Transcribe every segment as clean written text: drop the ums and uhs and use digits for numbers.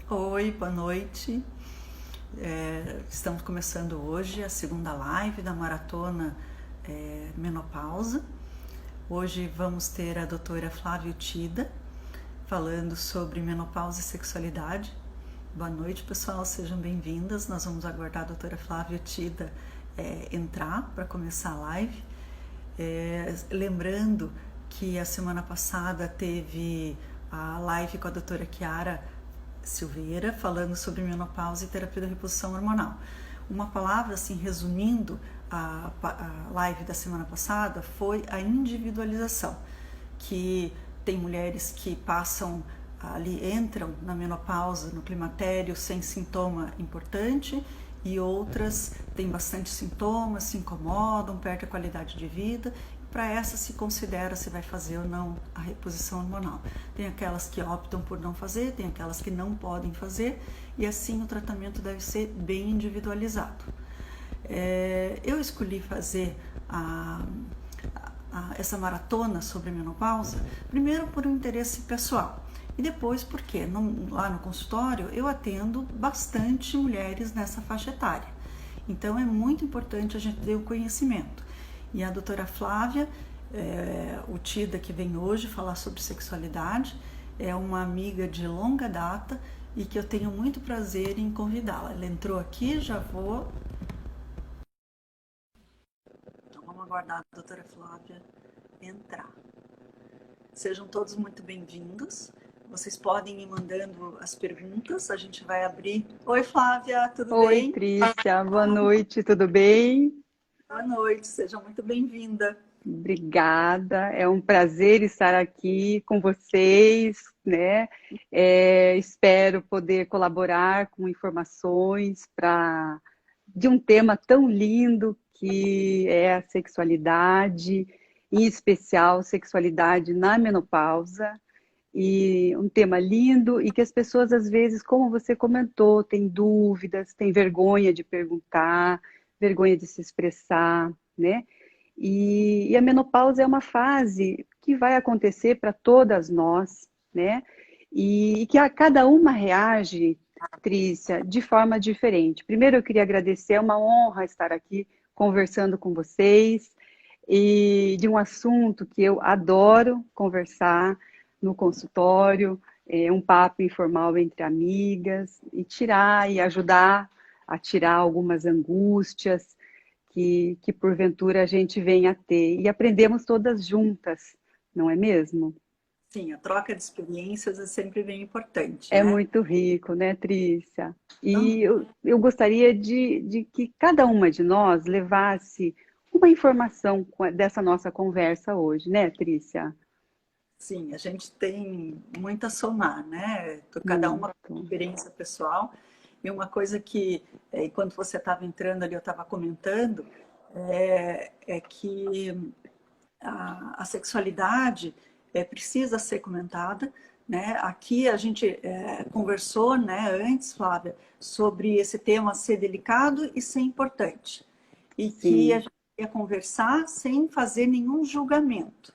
Oi, boa noite. Estamos começando hoje a segunda live da Maratona Menopausa. Hoje vamos ter a doutora Flávia Tida falando sobre menopausa e sexualidade. Boa noite, pessoal, sejam bem-vindas. Nós vamos aguardar a doutora Flávia Tida entrar para começar a live. Lembrando que a semana passada teve a live com a doutora Chiara Silveira, falando sobre menopausa e terapia da reposição hormonal. Uma palavra, assim, resumindo a live da semana passada, foi a individualização, que tem mulheres que passam ali, entram na menopausa, no climatério, sem sintoma importante, e outras têm bastante sintomas, se incomodam, perdem a qualidade de vida. Para essa se considera se vai fazer ou não a reposição hormonal. Tem aquelas que optam por não fazer, tem aquelas que não podem fazer, e assim o tratamento deve ser bem individualizado. Eu escolhi fazer essa maratona sobre menopausa, primeiro por um interesse pessoal, e depois porque lá no consultório eu atendo bastante mulheres nessa faixa etária. Então é muito importante a gente ter o conhecimento. E a doutora Flávia Tida, que vem hoje falar sobre sexualidade, é uma amiga de longa data e que eu tenho muito prazer em convidá-la. Ela entrou aqui, já vou... Então vamos aguardar a doutora Flávia entrar. Sejam todos muito bem-vindos. Vocês podem ir mandando as perguntas, a gente vai abrir. Oi, Flávia, tudo Oi, bem? Trícia, boa noite, tudo bem? Boa noite, seja muito bem-vinda. Obrigada, é um prazer estar aqui com vocês, né? Espero poder colaborar com informações de um tema tão lindo que é a sexualidade, em especial sexualidade na menopausa. E um tema lindo e que as pessoas, às vezes, como você comentou, têm dúvidas, têm vergonha de perguntar, vergonha de se expressar, né? E a menopausa é uma fase que vai acontecer para todas nós, né? E que a cada uma reage, Trícia, de forma diferente. Primeiro, eu queria agradecer, é uma honra estar aqui conversando com vocês e de um assunto que eu adoro conversar no consultório, um papo informal entre amigas, e tirar e ajudar a tirar algumas angústias que porventura a gente venha a ter. E aprendemos todas juntas, não é mesmo? Sim, a troca de experiências é sempre bem importante, É né? muito rico, né, Trícia? Então, E eu gostaria de que cada uma de nós levasse uma informação dessa nossa conversa hoje, né, Trícia? sim, a gente tem muito a somar, né? Cada uma com Muito. experiência pessoal. E uma coisa que, enquanto você estava entrando ali, eu estava comentando, é que a sexualidade precisa ser comentada, né? Aqui a gente conversou, né, antes, Flávia, sobre esse tema ser delicado e ser importante. E que a Sim, gente ia conversar sem fazer nenhum julgamento,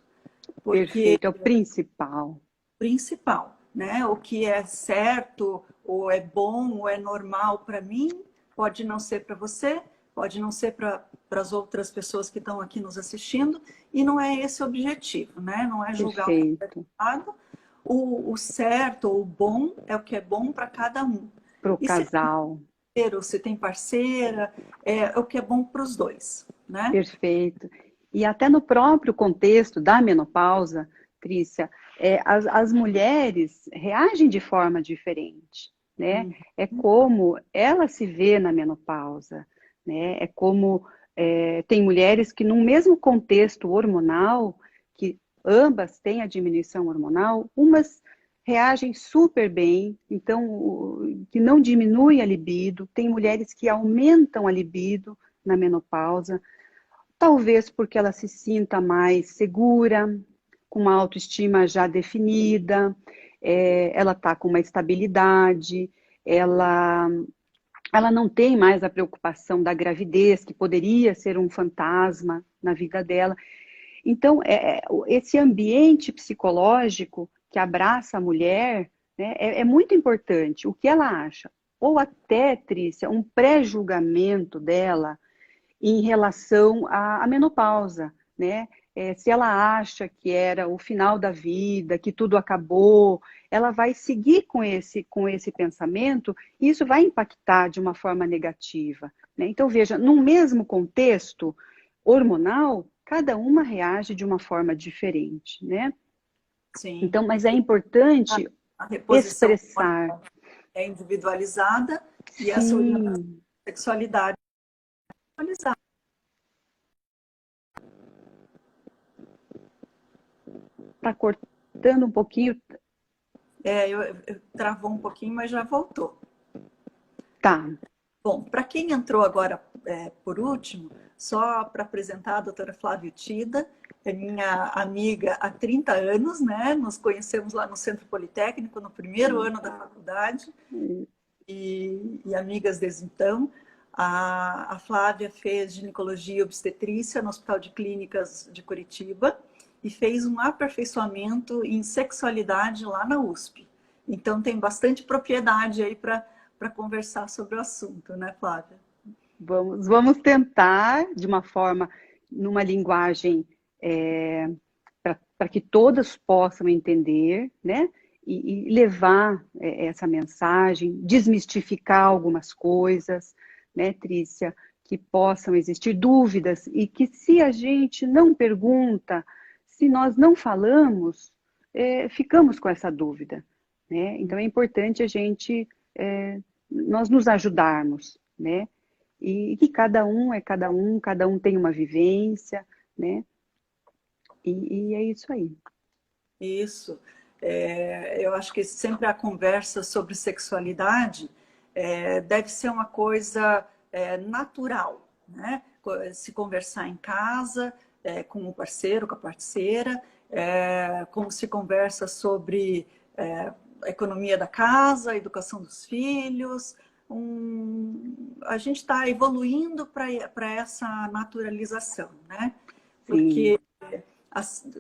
porque perfeito. É o principal. principal, né? O que é certo, ou é bom, ou é normal para mim, pode não ser para você, pode não ser para as outras pessoas que estão aqui nos assistindo, e não é esse o objetivo, né? Não é julgar o que é Perfeito. errado, o certo ou o bom é o que é bom para cada um. Para o E se tem casal. parceiro, se tem parceira, é o que é bom para os dois, né? Perfeito. E até no próprio contexto da menopausa, Trícia, as mulheres reagem de forma diferente, né? Uhum. É como ela se vê na menopausa, né? É como tem mulheres que, num mesmo contexto hormonal, que ambas têm a diminuição hormonal, umas reagem super bem, então, que não diminui a libido, tem mulheres que aumentam a libido na menopausa, talvez porque ela se sinta mais segura, com uma autoestima já definida, ela está com uma estabilidade, ela, ela não tem mais a preocupação da gravidez, que poderia ser um fantasma na vida dela. Então, esse ambiente psicológico que abraça a mulher, né? É muito importante o que ela acha. Ou até, Trícia, um pré-julgamento dela em relação à menopausa, né? Se ela acha que era o final da vida, que tudo acabou, ela vai seguir com esse pensamento e isso vai impactar de uma forma negativa, né? Então, veja, num mesmo contexto hormonal, cada uma reage de uma forma diferente, né? Sim. Então, mas é A, importante a reposição expressar. é individualizada e essa orientação Sim, à sexualidade é individualizada. tá cortando um pouquinho. Eu travou um pouquinho, mas já voltou. Tá, Bom, para quem entrou agora por último, só para apresentar a doutora Flávia Tida, é minha amiga há 30 anos, né? Nos conhecemos lá no Centro Politécnico, no primeiro ano da faculdade, e amigas desde então. A Flávia fez ginecologia e obstetrícia no Hospital de Clínicas de Curitiba e fez um aperfeiçoamento em sexualidade lá na USP. Então tem bastante propriedade aí para conversar sobre o assunto, né, Flávia? vamos tentar de uma forma, numa linguagem para que todas possam entender, né? E levar essa mensagem, desmistificar algumas coisas, né, Trícia, que possam existir dúvidas e que se a gente não pergunta, se nós não falamos, ficamos com essa dúvida, né? Então é importante a gente, nós nos ajudarmos, né? E que cada um é cada um tem uma vivência, né? E é isso aí. Isso. Eu acho que sempre a conversa sobre sexualidade deve ser uma coisa natural, né? Se conversar em casa, com o parceiro, com a parceira, como se conversa sobre a economia da casa, a educação dos filhos. A gente está evoluindo para essa naturalização, né? Sim, Porque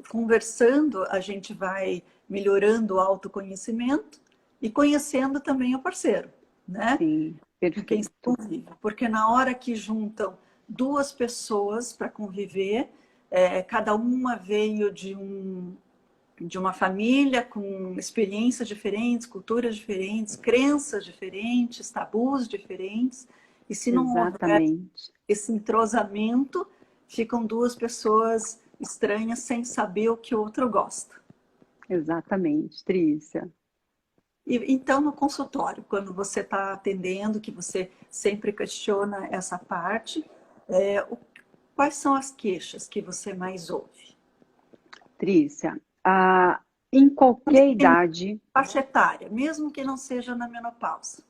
conversando, a gente vai melhorando o autoconhecimento e conhecendo também o parceiro, né? sim, Com quem se perfeito. convive. Porque na hora que juntam duas pessoas para conviver, cada uma veio de uma família com experiências diferentes, culturas diferentes, crenças diferentes, tabus diferentes, e se não houver Exatamente, esse entrosamento, ficam duas pessoas estranhas sem saber o que o outro gosta. exatamente, Trícia. E, então, no consultório, quando você está atendendo, que você sempre questiona essa parte, quais são as queixas que você mais ouve? Trícia, em qualquer idade, Faixa etária, mesmo que não seja na menopausa.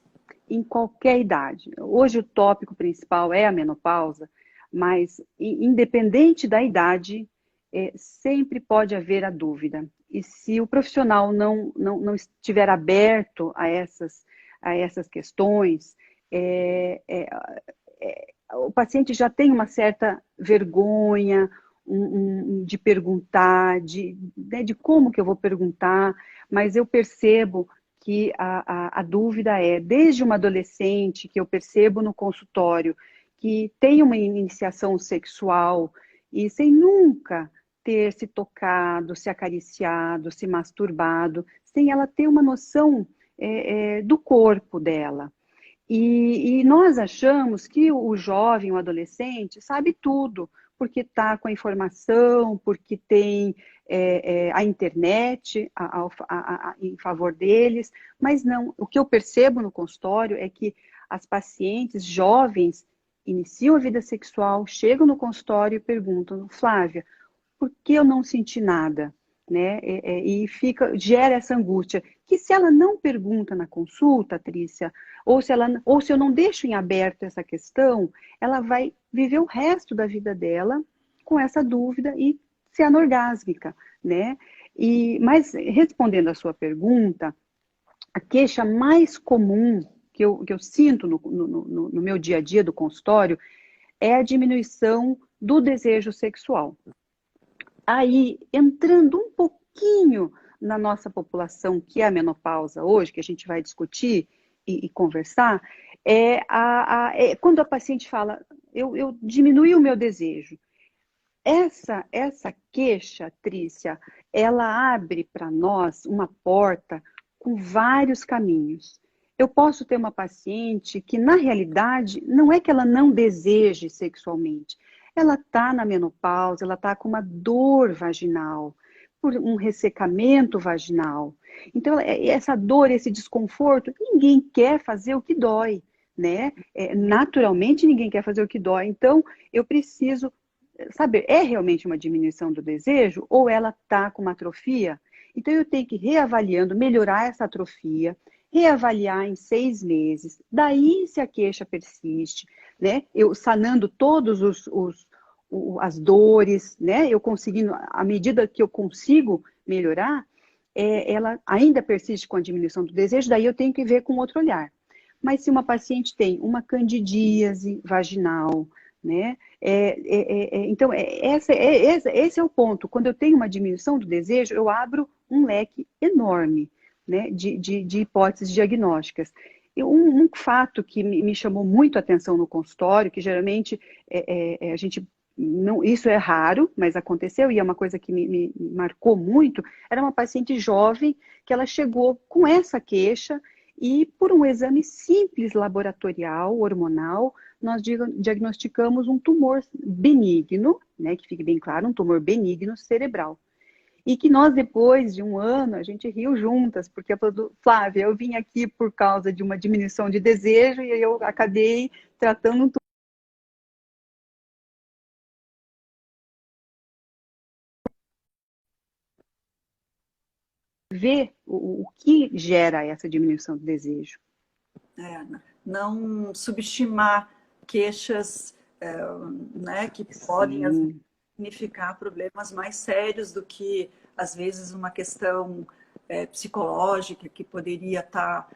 em qualquer idade. Hoje o tópico principal é a menopausa, mas independente da idade, sempre pode haver a dúvida. E se o profissional não estiver aberto a essas questões, é, é, o paciente já tem uma certa vergonha de perguntar, né, de como que eu vou perguntar, mas eu percebo que a dúvida é, desde uma adolescente, que eu percebo no consultório, que tem uma iniciação sexual e sem nunca ter se tocado, se acariciado, se masturbado, sem ela ter uma noção do corpo dela. E nós achamos que o jovem, o adolescente, sabe tudo, porque está com a informação, porque tem a internet em favor deles, mas não. O que eu percebo no consultório é que as pacientes jovens iniciam a vida sexual, chegam no consultório e perguntam, Flávia, por que eu não senti nada? Né? E gera essa angústia, que se ela não pergunta na consulta, Trícia, ou se eu não deixo em aberto essa questão, ela vai viver o resto da vida dela com essa dúvida e ser anorgásmica, né? Mas respondendo à sua pergunta, a queixa mais comum que eu sinto no meu dia a dia do consultório é a diminuição do desejo sexual. Aí, entrando um pouquinho na nossa população, que é a menopausa hoje, que a gente vai discutir e conversar, é quando a paciente fala, eu diminui o meu desejo. Essa queixa, Trícia, ela abre para nós uma porta com vários caminhos. Eu posso ter uma paciente que, na realidade, não é que ela não deseje sexualmente. Ela está na menopausa, ela está com uma dor vaginal, por um ressecamento vaginal. Então, essa dor, esse desconforto, ninguém quer fazer o que dói, né? Naturalmente, ninguém quer fazer o que dói. Então, eu preciso saber, é realmente uma diminuição do desejo ou ela está com uma atrofia? Então, eu tenho que ir reavaliando, melhorar essa atrofia, reavaliar em 6 meses. Daí, se a queixa persiste, né? Eu sanando todos as dores, né? Eu conseguindo, à medida que eu consigo melhorar, ela ainda persiste com a diminuição do desejo, daí eu tenho que ver com outro olhar. Mas se uma paciente tem uma candidíase vaginal, né? Então, esse é o ponto. Quando eu tenho uma diminuição do desejo, eu abro um leque enorme, né, de hipóteses diagnósticas. E um fato que me chamou muito a atenção no consultório, que geralmente a gente não, isso é raro, mas aconteceu e é uma coisa que me marcou muito, era uma paciente jovem que ela chegou com essa queixa e por um exame simples laboratorial, hormonal, nós diagnosticamos um tumor benigno, né, que fique bem claro, um tumor benigno cerebral. E que nós, depois de um ano, a gente riu juntas, porque ela falou, Flávia, eu vim aqui por causa de uma diminuição de desejo e eu acabei tratando um tumor. Ver o que gera essa diminuição do desejo. Não subestimar queixas, né, que podem às vezes, Sim. significar problemas mais sérios do que, às vezes, uma questão psicológica que poderia estar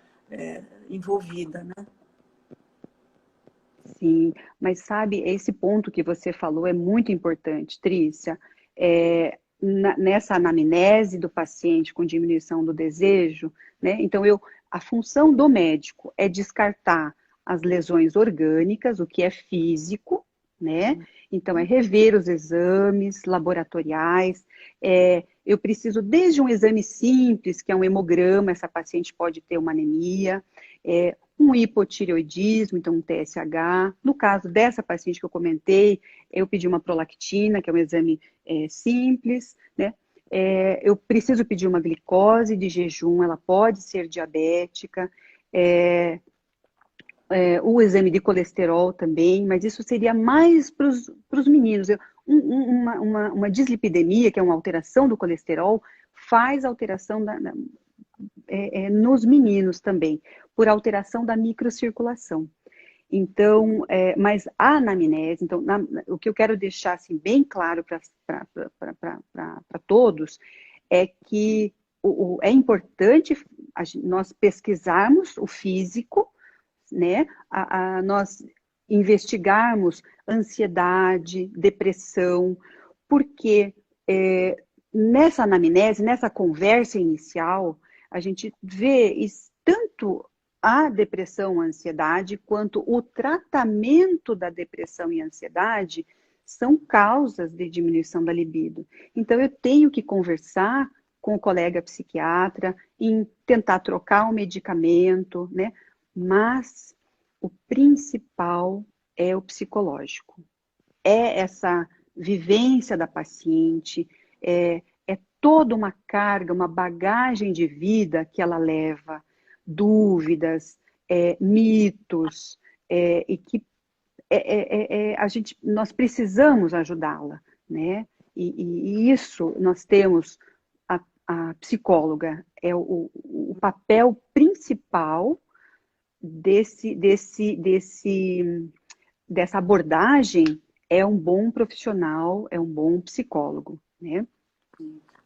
envolvida, né? Sim, mas sabe, esse ponto que você falou é muito importante, Trícia. Nessa anamnese do paciente com diminuição do desejo, né? Então, a função do médico é descartar as lesões orgânicas, o que é físico, né? Então, é rever os exames laboratoriais. Eu preciso, desde um exame simples, que é um hemograma, essa paciente pode ter uma anemia, um hipotireoidismo, então um TSH. No caso dessa paciente que eu comentei, eu pedi uma prolactina, que é um exame simples, né? Eu preciso pedir uma glicose de jejum, ela pode ser diabética, o exame de colesterol também, mas isso seria mais para os meninos. Uma dislipidemia, que é uma alteração do colesterol, faz alteração nos meninos também, por alteração da microcirculação. Então, mas a anamnese, então, o que eu quero deixar assim, bem claro para todos é que é importante nós pesquisarmos o físico, né? Nós investigarmos ansiedade, depressão, porque nessa anamnese, nessa conversa inicial, a gente vê tanto a depressão, a ansiedade, quanto o tratamento da depressão e ansiedade são causas de diminuição da libido. Então, eu tenho que conversar com o colega psiquiatra em tentar trocar o medicamento, né? Mas o principal é o psicológico. É essa vivência da paciente, é toda uma carga, uma bagagem de vida que ela leva, dúvidas, mitos, e que nós precisamos ajudá-la, né? E isso nós temos, a psicóloga é o papel principal dessa abordagem, é um bom profissional, é um bom psicólogo, né?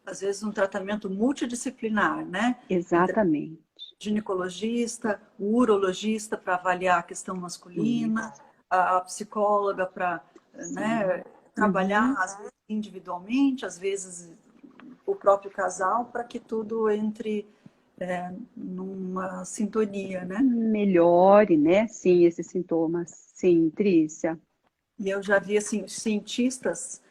Às vezes um tratamento multidisciplinar, né? Entre Exatamente. ginecologista, o urologista para avaliar a questão masculina, Isso. a psicóloga para, né, trabalhar, Uhum. às vezes individualmente, às vezes o próprio casal para que tudo entre numa sintonia, né? Melhore, né? Sim, esses sintomas. Sim, Trícia. E eu já vi, assim, os cientistas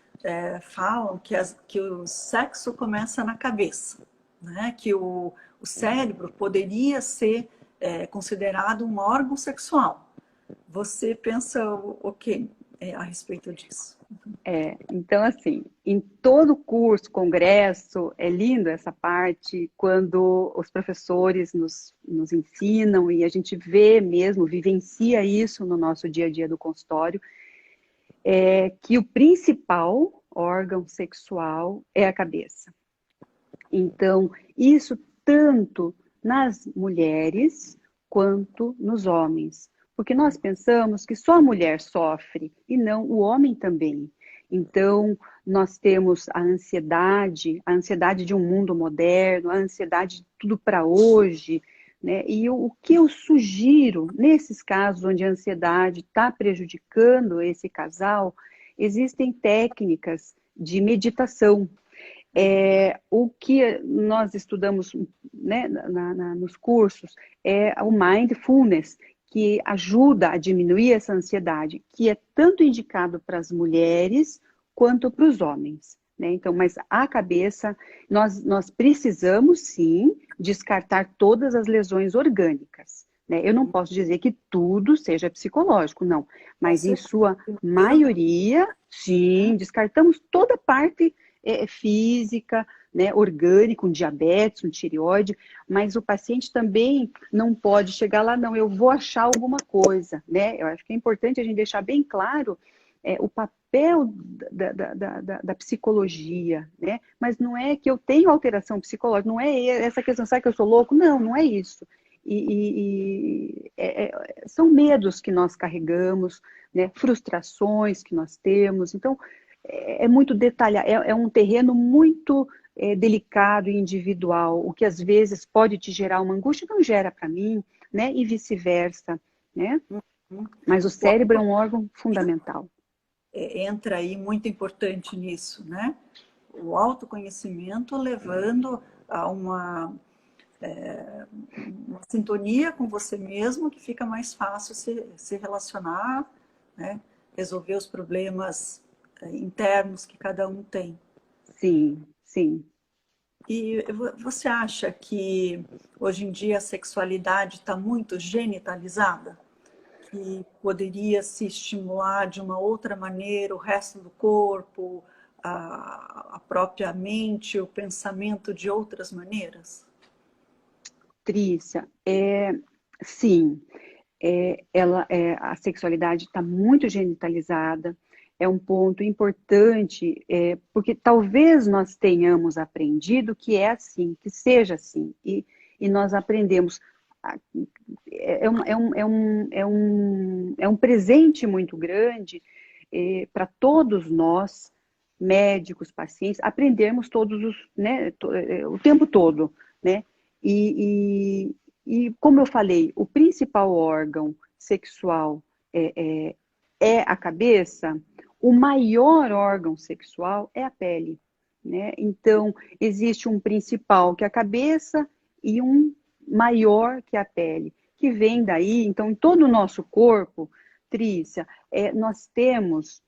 falam que o sexo começa na cabeça, né? Que o cérebro poderia ser considerado um órgão sexual. Você pensa o que a respeito disso? Então, assim, em todo curso, congresso, é lindo essa parte quando os professores nos ensinam e a gente vê mesmo, vivencia isso no nosso dia a dia do consultório, que o principal órgão sexual é a cabeça. Então, isso tanto nas mulheres quanto nos homens. Porque nós pensamos que só a mulher sofre e não o homem também. Então, nós temos a ansiedade de um mundo moderno, a ansiedade de tudo para hoje, né? E o que eu sugiro, nesses casos onde a ansiedade está prejudicando esse casal, existem técnicas de meditação. O que nós estudamos, né, nos cursos é o mindfulness, que ajuda a diminuir essa ansiedade, que é tanto indicado para as mulheres quanto para os homens. Né? Então, mas a cabeça, nós precisamos sim descartar todas as lesões orgânicas. Né? Eu não posso dizer que tudo seja psicológico, não, mas em sua maioria, sim, descartamos toda a parte física, né, orgânica, um diabetes, um tireoide, mas o paciente também não pode chegar lá, não, eu vou achar alguma coisa, né? Eu acho que é importante a gente deixar bem claro o papel da psicologia, né? Mas não é que eu tenho alteração psicológica, não é essa questão, sabe que eu sou louco? Não, não é isso. São medos que nós carregamos, né? Frustrações que nós temos, então muito detalhado, é um terreno muito delicado e individual, o que às vezes pode te gerar uma angústia, não gera para mim, né? E vice-versa, né? Mas o cérebro é um órgão fundamental. Entra aí muito importante nisso, né? O autoconhecimento levando a uma sintonia com você mesmo, que fica mais fácil se relacionar, né? Resolver os problemas internos que cada um tem. Sim, sim. E você acha que hoje em dia a sexualidade está muito genitalizada? Que poderia se estimular de uma outra maneira o resto do corpo, a própria mente, o pensamento de outras maneiras? Trícia, sim, a sexualidade está muito genitalizada, é um ponto importante, porque talvez nós tenhamos aprendido que é assim, que seja assim, e nós aprendemos. É um presente muito grande para todos nós, médicos, pacientes, aprendermos né, o tempo todo, né? E como eu falei, o principal órgão sexual é a cabeça, o maior órgão sexual é a pele, né? Então, existe um principal que é a cabeça e um maior que a pele, que vem daí, então, em todo o nosso corpo, Trícia, nós temos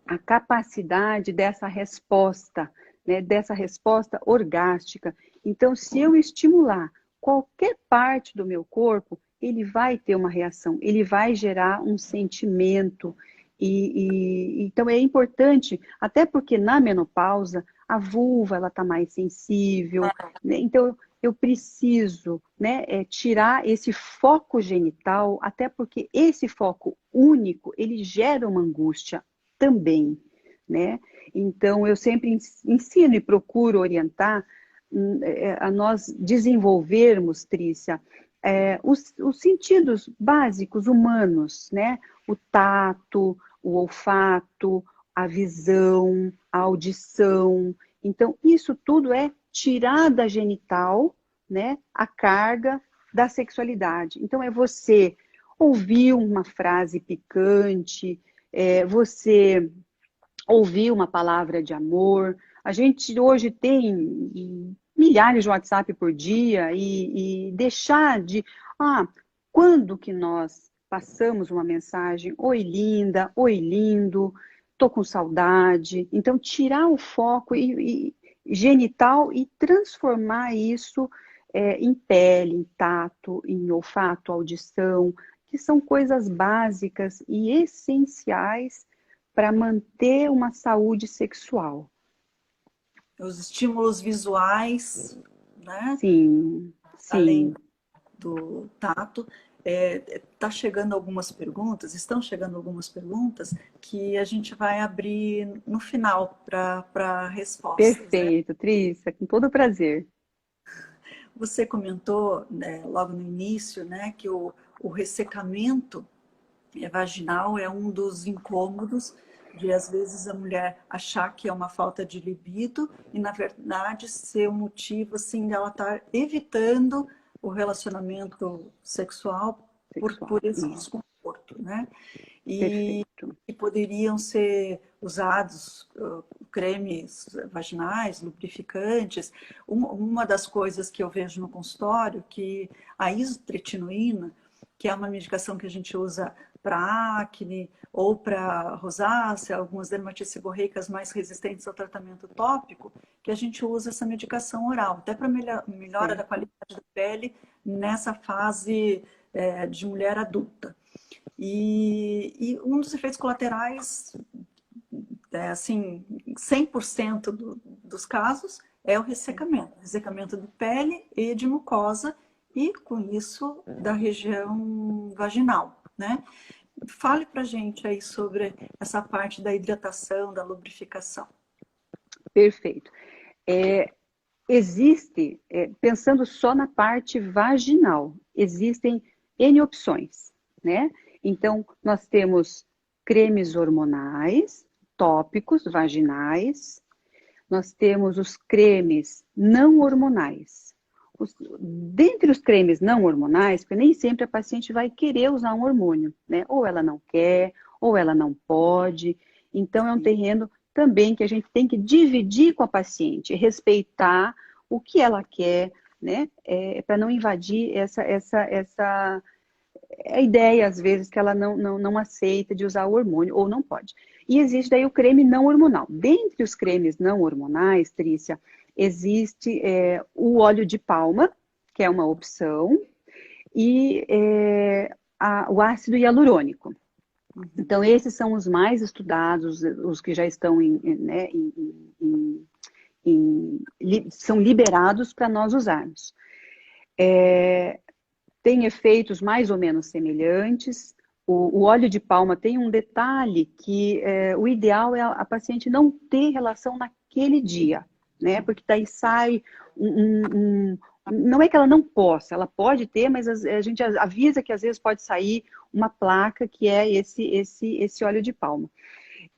a capacidade dessa resposta, né, dessa resposta orgástica. Então, se eu estimular qualquer parte do meu corpo, ele vai ter uma reação, ele vai gerar um sentimento. Então, é importante, até porque na menopausa, a vulva ela está mais sensível, né? Então, eu preciso, né, tirar esse foco genital, até porque esse foco único, ele gera uma angústia também, né? Então, eu sempre ensino e procuro orientar a nós desenvolvermos, Trícia, os sentidos básicos humanos, né? O tato, o olfato, a visão, a audição. Então, isso tudo é tirar da genital, né, a carga da sexualidade. Então, é você ouvir uma frase picante, você ouvir uma palavra de amor, A gente hoje tem milhares de WhatsApp por dia e deixar de... quando que nós passamos uma mensagem, oi linda, oi lindo, tô com saudade. Então, tirar o foco genital e transformar isso em pele, em tato, em olfato, audição, que são coisas básicas e essenciais para manter uma saúde sexual. Os estímulos visuais, né? Sim, Além sim. do tato. Estão chegando algumas perguntas que a gente vai abrir no final para respostas, né? Perfeito, Trícia, com todo prazer. Você comentou, né, logo no início, né, que o ressecamento vaginal é um dos incômodos de, às vezes, a mulher achar que é uma falta de libido e, na verdade, ser um motivo, assim, dela estar evitando o relacionamento sexual Sexual. por esse desconforto, né? Perfeito. E poderiam ser usados cremes vaginais, lubrificantes. Uma das coisas que eu vejo no consultório, que a isotretinoína, que é uma medicação que a gente usa para acne ou para rosácea, algumas dermatites seborreicas mais resistentes ao tratamento tópico, que a gente usa essa medicação oral, até para melhora da Certo. qualidade da pele nessa fase de mulher adulta. E um dos efeitos colaterais, assim, 100% dos casos, é o ressecamento de pele e de mucosa, e com isso da região vaginal, né? Fale pra gente aí sobre essa parte da hidratação, da lubrificação. Perfeito. Existe, pensando só na parte vaginal, existem N opções, né? Então, nós temos cremes hormonais, tópicos vaginais, nós temos os cremes não hormonais. Dentre os cremes não hormonais, porque nem sempre a paciente vai querer usar um hormônio, né? Ou ela não quer, ou ela não pode. Então, é um terreno também que a gente tem que dividir com a paciente, respeitar o que ela quer, né? Para não invadir essa a ideia, às vezes, que ela não aceita de usar o hormônio, ou não pode. E existe daí o creme não hormonal. Dentre os cremes não hormonais, Trícia, existe o óleo de palma, que é uma opção, e o ácido hialurônico. Então, esses são os mais estudados, os que já estão são liberados para nós usarmos. Tem efeitos mais ou menos semelhantes. O óleo de palma tem um detalhe que o ideal é a paciente não ter relação naquele dia, né? Porque daí sai não é que ela não possa, ela pode ter, mas a gente avisa que às vezes pode sair uma placa que é esse óleo de palma.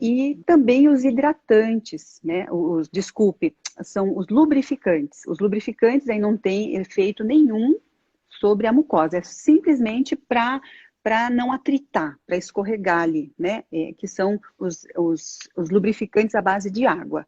E também os hidratantes, né? Desculpe, são os lubrificantes. Os lubrificantes aí não tem efeito nenhum sobre a mucosa, é simplesmente para não atritar, para escorregar ali, né? Que são os lubrificantes à base de água.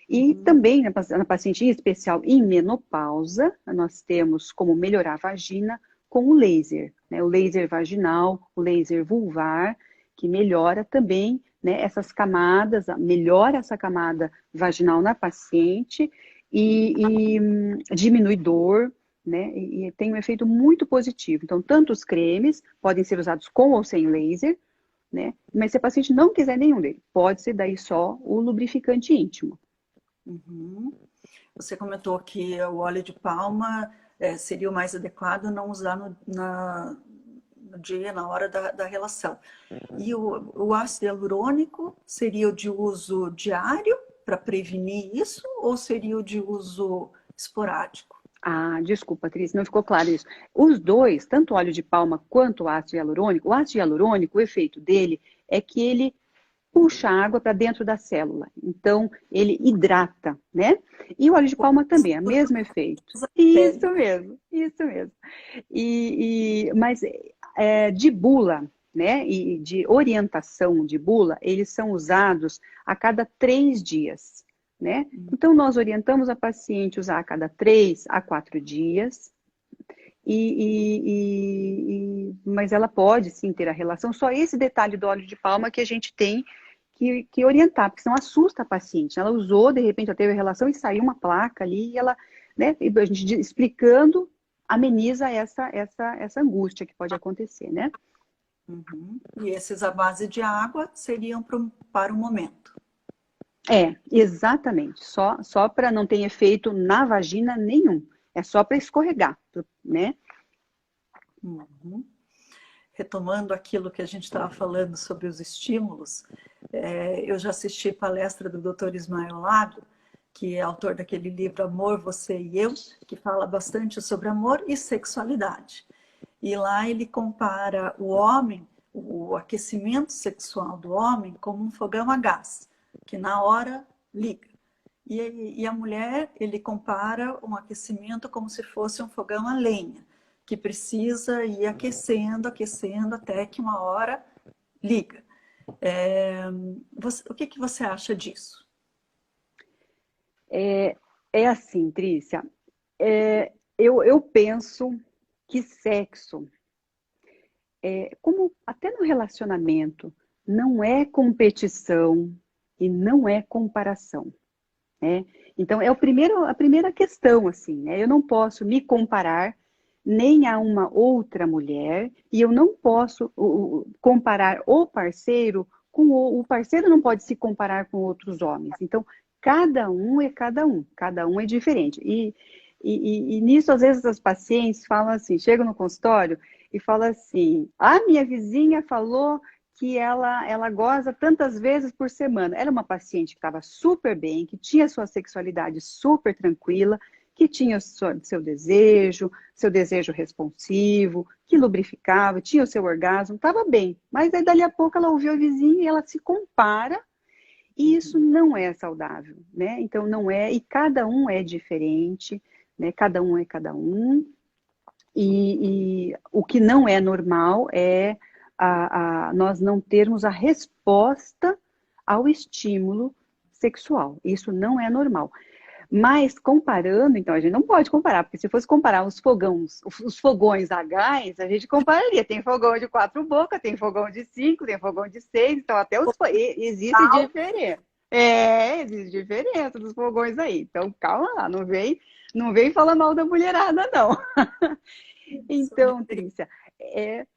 E também na paciente em especial em menopausa, nós temos como melhorar a vagina com o laser, né? O laser vaginal, o laser vulvar, que melhora também, né, essas camadas, melhora essa camada vaginal na paciente e diminui dor, né? E tem um efeito muito positivo. Então, tanto os cremes podem ser usados com ou sem laser, né? Mas se a paciente não quiser nenhum deles, pode ser daí só o lubrificante íntimo. Uhum. Você comentou que o óleo de palma seria o mais adequado não usar no dia, na hora da relação. E o ácido hialurônico seria o de uso diário para prevenir isso ou seria o de uso esporádico? Desculpa, Cris, não ficou claro isso. Os dois, tanto o óleo de palma quanto o ácido hialurônico, o efeito dele é que ele puxa água para dentro da célula. Então, ele hidrata, né? E o óleo de palma também, é o mesmo efeito. Isso mesmo, isso mesmo. Mas de bula, né? E de orientação de bula, eles são usados a cada 3 dias. né? Então, nós orientamos a paciente a usar a cada 3 a 4 dias, mas ela pode sim ter a relação. Só esse detalhe do óleo de palma que a gente tem que orientar, porque senão assusta a paciente. Ela usou, de repente ela teve a relação e saiu uma placa ali, e ela, né, e a gente explicando, ameniza essa angústia que pode acontecer, né? Uhum. E esses à base de água seriam para o momento. Exatamente. Só para não ter efeito na vagina nenhum. É só para escorregar, né? Uhum. Retomando aquilo que a gente estava falando sobre os estímulos, eu já assisti palestra do Dr. Ismael Lago, que é autor daquele livro Amor, Você e Eu, que fala bastante sobre amor e sexualidade. E lá ele compara o homem, o aquecimento sexual do homem, como um fogão a gás, que na hora liga. E a mulher, ele compara um aquecimento como se fosse um fogão a lenha, que precisa ir aquecendo, aquecendo, até que uma hora liga. O que você acha disso? É assim, Trícia. Eu penso que sexo, como até no relacionamento, não é competição e não é comparação, né? Então, a primeira questão, assim, né? Eu não posso me comparar nem a uma outra mulher, e eu não posso comparar o parceiro com o parceiro não pode se comparar com outros homens. Então, cada um é cada um é diferente. E nisso, às vezes, as pacientes falam assim, chegam no consultório e falam assim, a minha vizinha falou que ela goza tantas vezes por semana. Ela é uma paciente que estava super bem, que tinha sua sexualidade super tranquila, que tinha seu desejo responsivo, que lubrificava, tinha o seu orgasmo, estava bem. Mas aí, dali a pouco, ela ouviu a vizinha e ela se compara, e isso não é saudável, né? Então, não é, e cada um é diferente, né? Cada um é cada um. E o que não é normal é nós não termos a resposta ao estímulo sexual. Isso não é normal. Mas comparando, então a gente não pode comparar, porque se fosse comparar os fogões a gás, a gente compararia. Tem fogão de 4 bocas, tem fogão de 5, tem fogão de 6, então até existe diferença. Existe diferença dos fogões aí. Então calma lá, não vem falar mal da mulherada, não. Então, Trícia,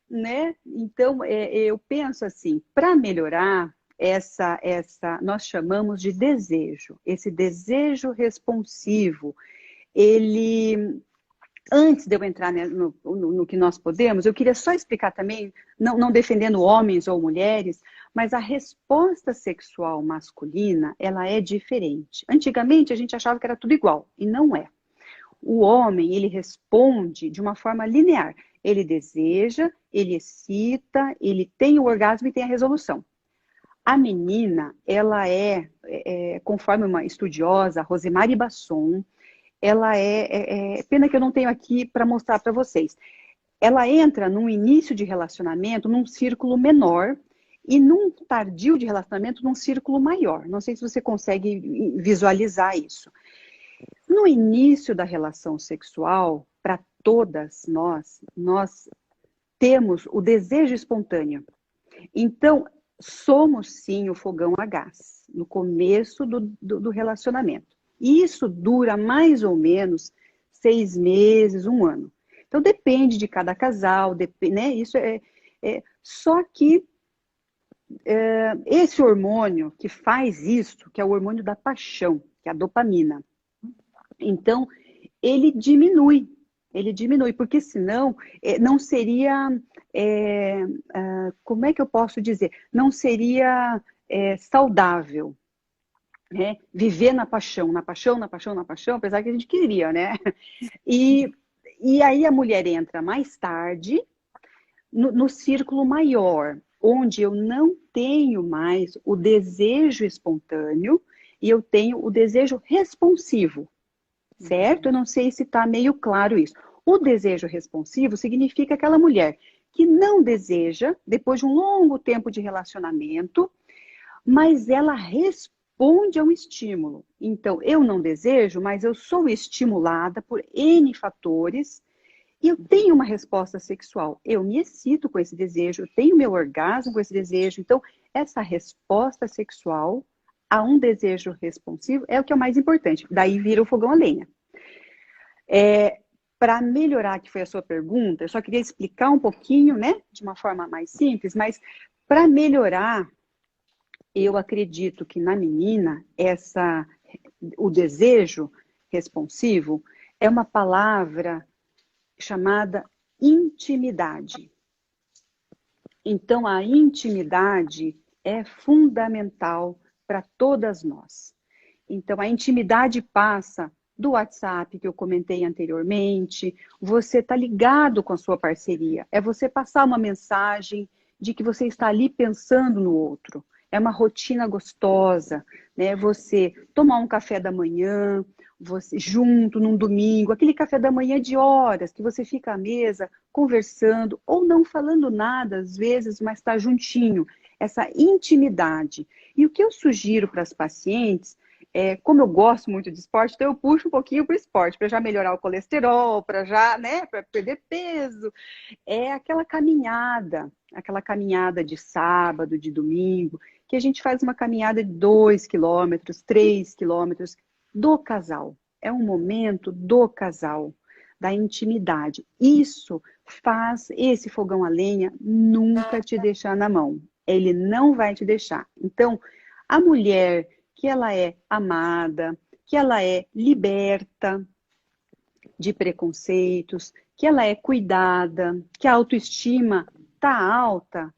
né? Então, eu penso assim, para melhorar nós chamamos de desejo. Esse desejo responsivo, ele, antes de eu entrar no que nós podemos, eu queria só explicar também, não defendendo homens ou mulheres, mas a resposta sexual masculina, ela é diferente. Antigamente, a gente achava que era tudo igual, e não é. O homem, ele responde de uma forma linear. Ele deseja, ele excita, ele tem o orgasmo e tem a resolução. A menina, ela conforme uma estudiosa, Rosemary Basson, ela pena que eu não tenho aqui para mostrar para vocês. Ela entra num início de relacionamento, num círculo menor, e num tardio de relacionamento, num círculo maior. Não sei se você consegue visualizar isso. No início da relação sexual, para todas nós temos o desejo espontâneo. Então, somos sim o fogão a gás, no começo do relacionamento. E isso dura mais ou menos 6 meses, 1 ano. Então, depende de cada casal, né? Isso só que esse hormônio que faz isso, que é o hormônio da paixão, que é a dopamina, então, ele diminui, porque senão não seria, como é que eu posso dizer? Não seria saudável, né? Viver na paixão, apesar que a gente queria, né? E aí a mulher entra mais tarde no círculo maior, onde eu não tenho mais o desejo espontâneo e eu tenho o desejo responsivo. Certo? Eu não sei se está meio claro isso. O desejo responsivo significa aquela mulher que não deseja, depois de um longo tempo de relacionamento, mas ela responde a um estímulo. Então, eu não desejo, mas eu sou estimulada por N fatores e eu tenho uma resposta sexual. Eu me excito com esse desejo, eu tenho meu orgasmo com esse desejo. Então, essa resposta sexual a um desejo responsivo é o que é o mais importante. Daí vira o fogão a lenha. Para melhorar, que foi a sua pergunta, eu só queria explicar um pouquinho, né, de uma forma mais simples, mas para melhorar, eu acredito que na menina, o desejo responsivo é uma palavra chamada intimidade. Então, a intimidade é fundamental para todas nós. Então, a intimidade passa do WhatsApp, que eu comentei anteriormente, você está ligado com a sua parceria, é você passar uma mensagem de que você está ali pensando no outro. É uma rotina gostosa, né? Você tomar um café da manhã, você junto num domingo, aquele café da manhã de horas, que você fica à mesa conversando, ou não falando nada às vezes, mas está juntinho. Essa intimidade. E o que eu sugiro para as pacientes como eu gosto muito de esporte, então eu puxo um pouquinho para o esporte, para já melhorar o colesterol, para já, né, para perder peso. É aquela caminhada de sábado, de domingo, que a gente faz uma caminhada de 2 quilômetros, 3 quilômetros do casal. É um momento do casal, da intimidade. Isso faz esse fogão a lenha nunca te deixar na mão. Ele não vai te deixar. Então, a mulher que ela é amada, que ela é liberta de preconceitos, que ela é cuidada, que a autoestima está alta,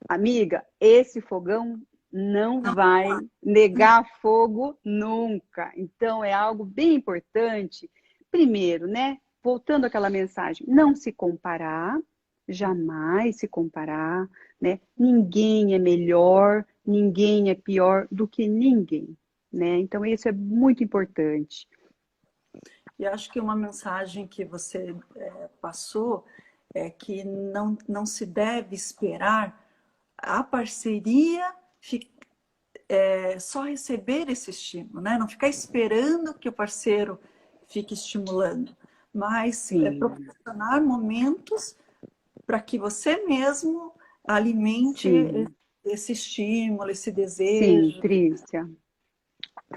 amiga, esse fogão não vai negar fogo nunca. Então, é algo bem importante. Primeiro, né? Voltando àquela mensagem, não se comparar, jamais se comparar, né? Ninguém é melhor, ninguém é pior do que ninguém, né? Então, isso é muito importante. E acho que uma mensagem que você passou é que não se deve esperar a parceria só receber esse estímulo, né? Não ficar esperando que o parceiro fique estimulando, mas Sim, proporcionar momentos para que você mesmo alimente sim, esse estímulo, esse sim, desejo. Trícia.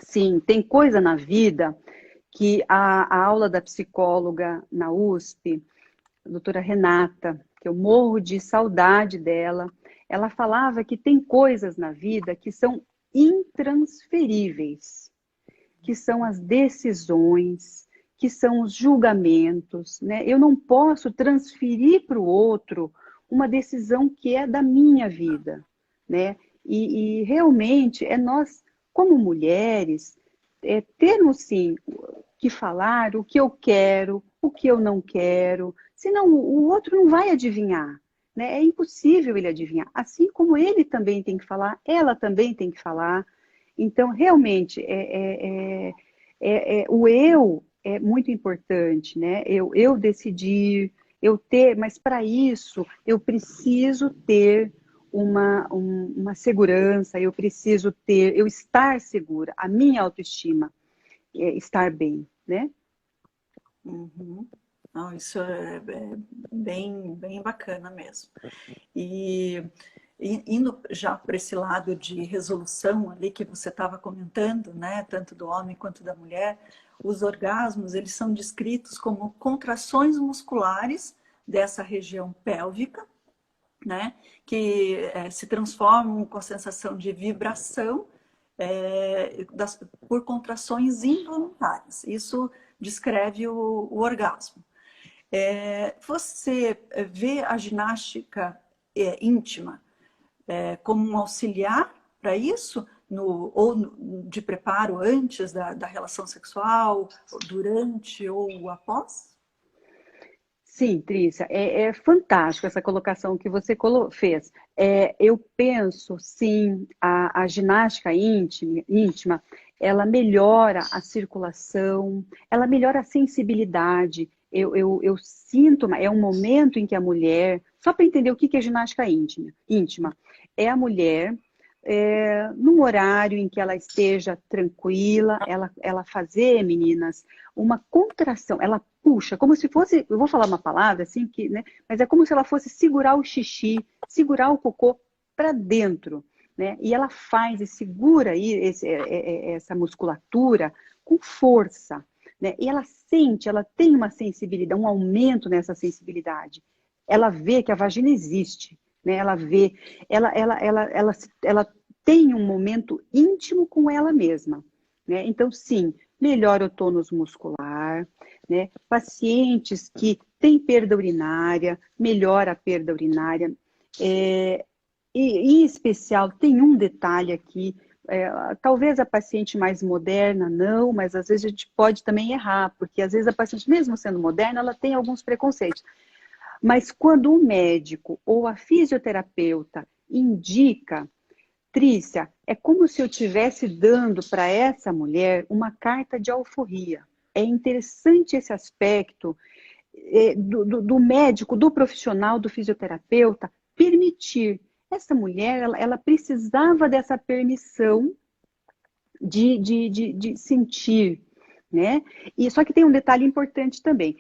Sim, tem coisa na vida que a aula da psicóloga na USP, a doutora Renata, que eu morro de saudade dela, ela falava que tem coisas na vida que são intransferíveis, que são as decisões, que são os julgamentos, né? Eu não posso transferir para o outro uma decisão que é da minha vida, né? E realmente é nós, como mulheres, termos sim que falar o que eu quero, o que eu não quero, senão o outro não vai adivinhar. Né? É impossível ele adivinhar. Assim como ele também tem que falar, ela também tem que falar. Então, realmente, o eu é muito importante, né? Eu decidir, eu ter, mas para isso eu preciso ter uma segurança, eu preciso ter, eu estar segura, a minha autoestima estar bem, né? Uhum. Não, isso é bem bacana mesmo. E indo já para esse lado de resolução ali que você estava comentando, né, tanto do homem quanto da mulher, os orgasmos, eles são descritos como contrações musculares dessa região pélvica, né, que se transformam com a sensação de vibração por contrações involuntárias. Isso descreve o orgasmo. Você vê a ginástica íntima como um auxiliar para isso? De preparo antes da relação sexual, durante ou após? Sim, Trícia, é fantástico essa colocação que você fez. Eu penso, sim, a ginástica íntima, ela melhora a circulação, ela melhora a sensibilidade. Eu sinto, é um momento em que a mulher, só para entender o que é ginástica íntima, é a mulher num horário em que ela esteja tranquila, ela fazer, meninas, uma contração, ela puxa, como se fosse, eu vou falar uma palavra assim, que, né, mas é como se ela fosse segurar o xixi, segurar o cocô para dentro, né? E ela faz e segura aí essa musculatura com força, né? E ela sente, ela tem uma sensibilidade, um aumento nessa sensibilidade. Ela vê que a vagina existe, né? Ela vê, ela tem um momento íntimo com ela mesma, né? Então, sim, melhora o tônus muscular, né? Pacientes que têm perda urinária, melhora a perda urinária. Em especial, tem um detalhe aqui, talvez a paciente mais moderna não, mas às vezes a gente pode também errar, porque às vezes a paciente, mesmo sendo moderna, ela tem alguns preconceitos. Mas quando o médico ou a fisioterapeuta indica, Trícia, é como se eu estivesse dando para essa mulher uma carta de alforria. É interessante esse aspecto do médico, do profissional, do fisioterapeuta, permitir. Essa mulher, ela precisava dessa permissão de sentir, né? E só que tem um detalhe importante também.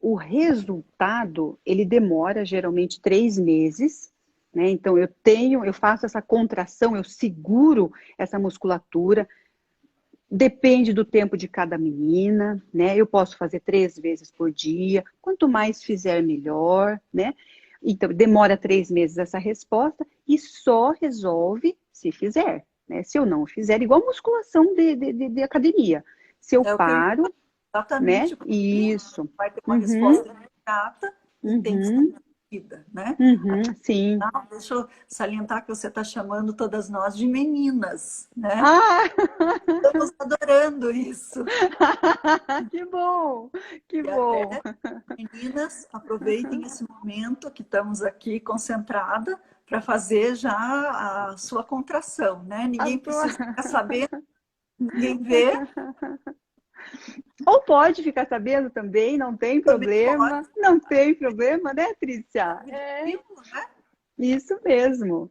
O resultado, ele demora geralmente 3 meses, né? Então eu faço essa contração, eu seguro essa musculatura, depende do tempo de cada menina, né? Eu posso fazer 3 vezes por dia, quanto mais fizer, melhor, né? Então, demora 3 meses essa resposta e só resolve se fizer, né? Se eu não fizer, igual musculação de academia. Se eu É o que eu ia paro, né? exatamente, porque Isso. vai ter uma Uhum, resposta imediata e tem que ser uhum, seguida, né? uhum, sim. Não, deixa eu salientar que você está chamando todas nós de meninas, né? Ah, Estamos adorando isso. que bom, que E até, bom. meninas, aproveitem esse momento que estamos aqui concentrada para fazer já a sua contração, né? A Ninguém tua... precisa ficar sabendo, ninguém vê, Ou pode ficar sabendo também, não tem também pode, problema. Não tem problema, né, Trícia? É divertido, né? isso mesmo.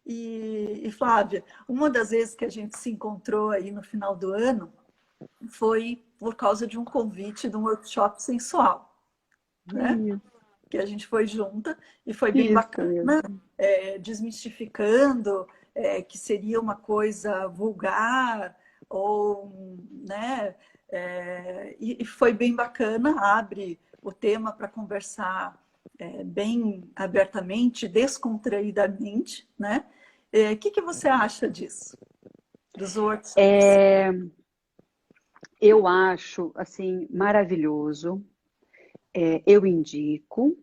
E Flávia, uma das vezes que a gente se encontrou aí no final do ano foi por causa de um convite de um workshop sensual, né? Isso, Que a gente foi junta e foi bem isso bacana, mesmo. desmistificando que seria uma coisa vulgar ou, né? E foi bem bacana, abre o tema para conversar bem abertamente, descontraídamente, né? O que você acha disso, dos workshops? É, eu acho, assim, maravilhoso. Eu indico.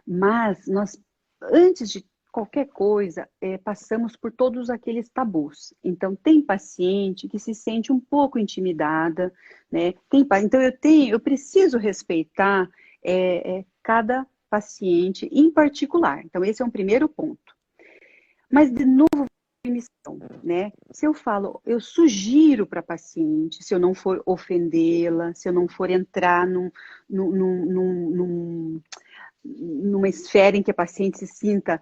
Mas nós, antes de qualquer coisa, passamos por todos aqueles tabus. Então, tem paciente que se sente um pouco intimidada, né? Então, eu preciso respeitar cada paciente em particular. Então, esse é um primeiro ponto. Mas, de novo, permissão, né? Se eu falo, eu sugiro para a paciente, se eu não for ofendê-la, se eu não for entrar num, num, num, numa esfera em que a paciente se sinta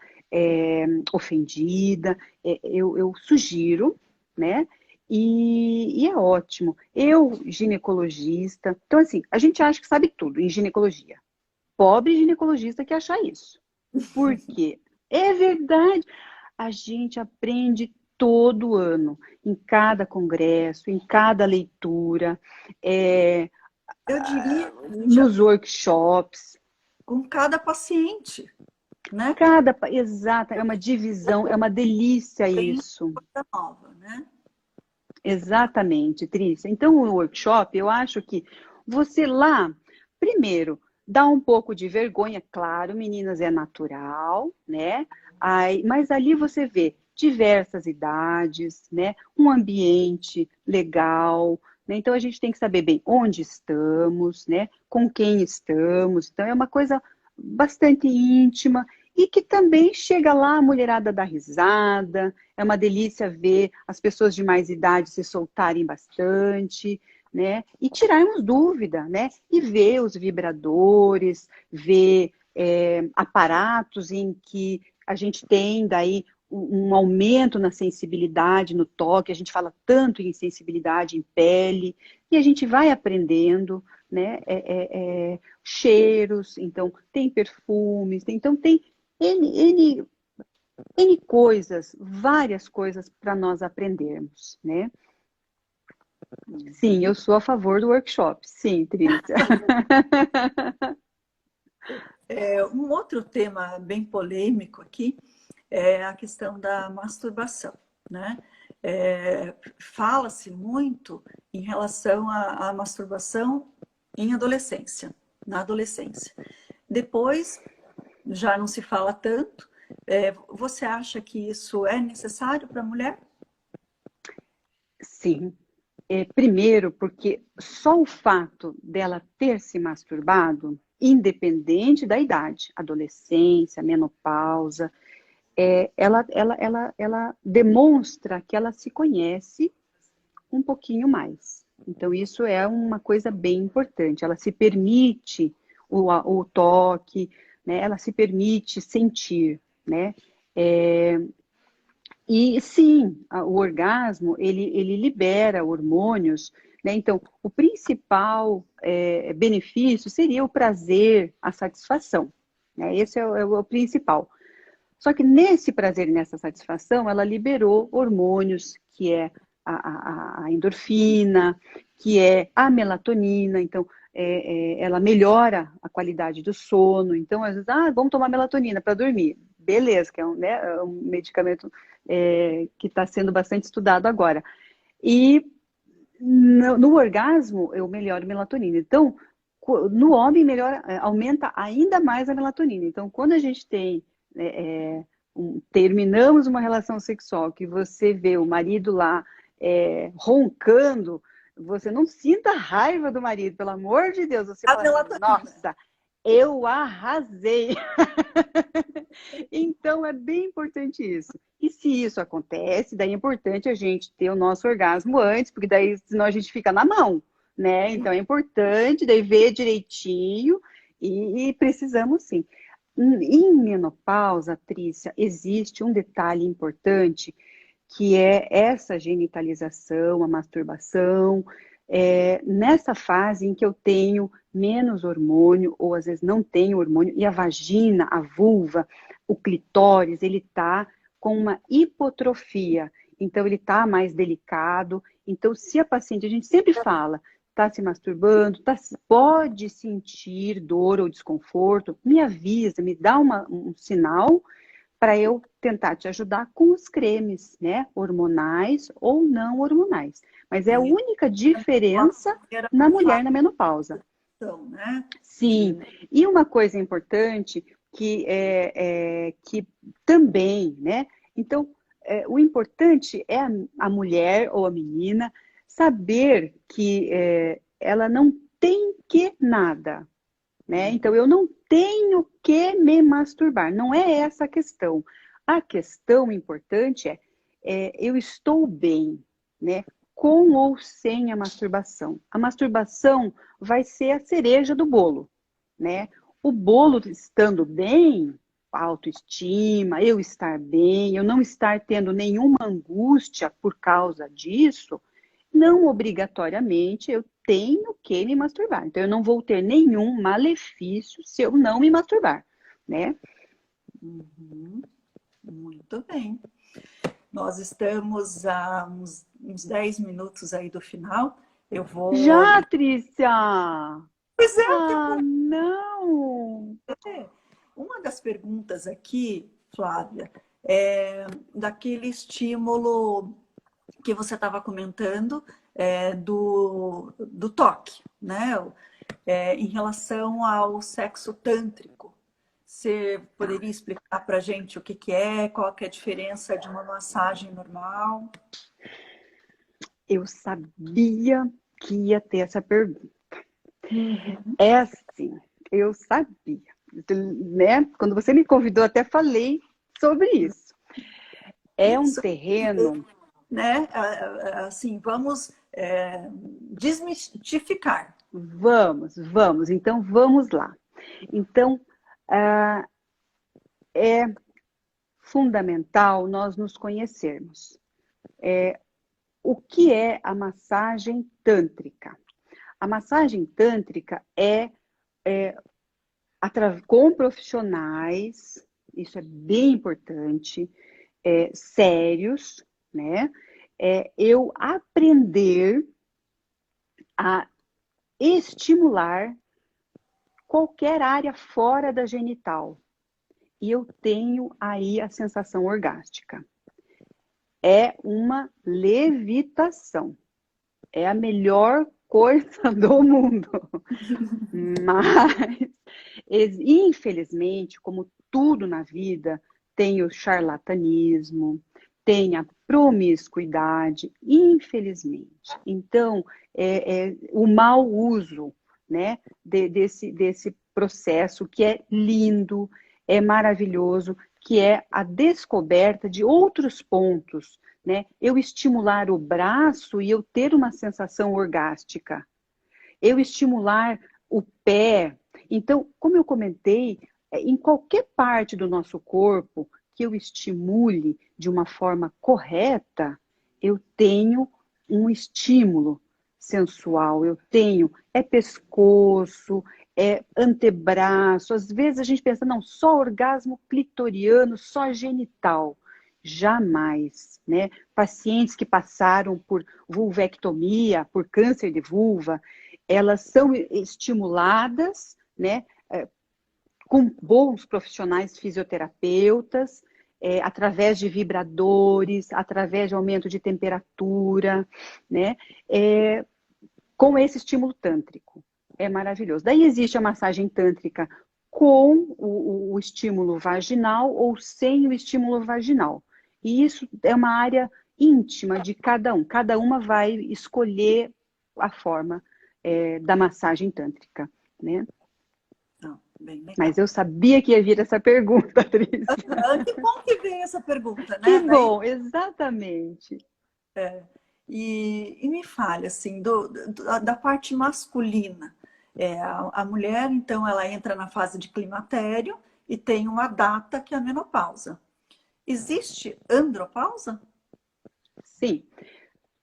ofendida, eu sugiro, né? E é ótimo. Eu, ginecologista, então assim, a gente acha que sabe tudo em ginecologia. Pobre ginecologista que achar isso. Por quê? É verdade. A gente aprende todo ano, em cada congresso, em cada leitura, Eu diria, nos workshops. com cada paciente, né? Exata, é uma divisão, é uma delícia Tem isso. coisa nova, né? Exatamente, Trícia. Então, o workshop, eu acho que você lá, primeiro, dá um pouco de vergonha, claro, meninas, é natural, né? Mas ali você vê diversas idades, né? Um ambiente legal, né? Então, a gente tem que saber bem onde estamos, né? Com quem estamos. Então, é uma coisa bastante íntima e que também chega lá, a mulherada dá risada, é uma delícia ver as pessoas de mais idade se soltarem bastante, né? E tirarmos dúvida, né? E ver os vibradores, ver aparatos em que a gente tem daí um aumento na sensibilidade, no toque, a gente fala tanto em sensibilidade em pele, e a gente vai aprendendo, né? Cheiros, então tem perfumes, então tem N coisas, várias coisas para nós aprendermos, né? Sim, eu sou a favor do workshop, sim, Trícia. Um outro tema bem polêmico aqui é a questão da masturbação, né? Fala-se muito em relação à masturbação em adolescência, na adolescência. Depois já não se fala tanto. Você acha que isso é necessário para a mulher? Sim. Primeiro, porque só o fato dela ter se masturbado, independente da idade, adolescência, menopausa, ela demonstra que ela se conhece um pouquinho mais. Então, isso é uma coisa bem importante. Ela se permite o toque, né? Ela se permite sentir, né? E sim, o orgasmo, ele libera hormônios, né? Então, o principal benefício seria o prazer, a satisfação, né? Esse é o principal. Só que nesse prazer e nessa satisfação, ela liberou hormônios, que é a endorfina, que é a melatonina, então ela melhora a qualidade do sono. Então, às vezes, vamos tomar melatonina para dormir. Beleza, que é um medicamento que está sendo bastante estudado agora. E no orgasmo, eu melhoro a melatonina. Então, no homem, aumenta ainda mais a melatonina. Então, quando a gente tem terminamos uma relação sexual que você vê o marido lá roncando, você não sinta raiva do marido, pelo amor de Deus. Você A fala assim, melatonina. nossa, eu arrasei. Então, é bem importante isso. E se isso acontece, daí é importante a gente ter o nosso orgasmo antes, porque daí senão a gente fica na mão, né? Então, é importante daí ver direitinho e precisamos sim. Em menopausa, Trícia, existe um detalhe importante que é essa genitalização, a masturbação, nessa fase em que eu tenho menos hormônio, ou às vezes não tenho hormônio, e a vagina, a vulva, o clitóris, ele está com uma hipotrofia, então ele está mais delicado. Então, se a paciente, a gente sempre fala, está se masturbando, pode sentir dor ou desconforto, me avisa, me dá um sinal para eu tentar te ajudar com os cremes, né? Hormonais ou não hormonais. Mas é a única diferença na mulher na menopausa. Né? Sim. E uma coisa importante que também, né? Então, o importante é a mulher ou a menina saber que ela não tem que nada, né? Então, eu não tenho que me masturbar. Não é essa a questão. A questão importante eu estou bem, né? Com ou sem a masturbação. A masturbação vai ser a cereja do bolo, né? O bolo estando bem, autoestima, eu estar bem, eu não estar tendo nenhuma angústia por causa disso, não obrigatoriamente eu tenho que me masturbar. Então, eu não vou ter nenhum malefício se eu não me masturbar, né? Uhum. Muito bem. Nós estamos a uns 10 minutos aí do final. Eu vou... Já, Trícia! Pois é, o tempo... não! Uma das perguntas aqui, Flávia, é daquele estímulo que você estava comentando do toque, né? Em relação ao sexo tântrico. Você poderia explicar para a gente o que é, qual que é a diferença de uma massagem normal? Eu sabia que ia ter essa pergunta. Uhum. É assim, eu sabia. Né? Quando você me convidou, até falei sobre isso. É um terreno... Né? Assim, vamos desmistificar. Vamos. Então, vamos lá. Então, fundamental nós nos conhecermos. O que é a massagem tântrica? A massagem tântrica com profissionais, isso é bem importante, sérios, né? Eu aprender a estimular qualquer área fora da genital. E eu tenho aí a sensação orgástica. É uma levitação. É a melhor coisa do mundo. Mas, infelizmente, como tudo na vida, tem o charlatanismo, tem a promiscuidade, infelizmente. Então, o mau uso, né, desse processo que é lindo, é maravilhoso, que é a descoberta de outros pontos, né? Eu estimular o braço e eu ter uma sensação orgástica. Eu estimular o pé. Então, como eu comentei, em qualquer parte do nosso corpo que eu estimule de uma forma correta, eu tenho um estímulo sensual, eu tenho pescoço, antebraço. Às vezes a gente pensa, não, só orgasmo clitoriano, só genital. Jamais, né? Pacientes que passaram por vulvectomia, por câncer de vulva, elas são estimuladas, né, com bons profissionais fisioterapeutas, através de vibradores, através de aumento de temperatura, né, com esse estímulo tântrico. É maravilhoso. Daí existe a massagem tântrica com o estímulo vaginal ou sem o estímulo vaginal. E isso é uma área íntima de cada um. Cada uma vai escolher a forma da massagem tântrica, né? Não, bem legal. Mas eu sabia que ia vir essa pergunta, Tris. Que bom que veio essa pergunta, né? Que bom, exatamente. E me fale, assim, da parte masculina. A mulher, então, ela entra na fase de climatério e tem uma data que é a menopausa. Existe andropausa? Sim.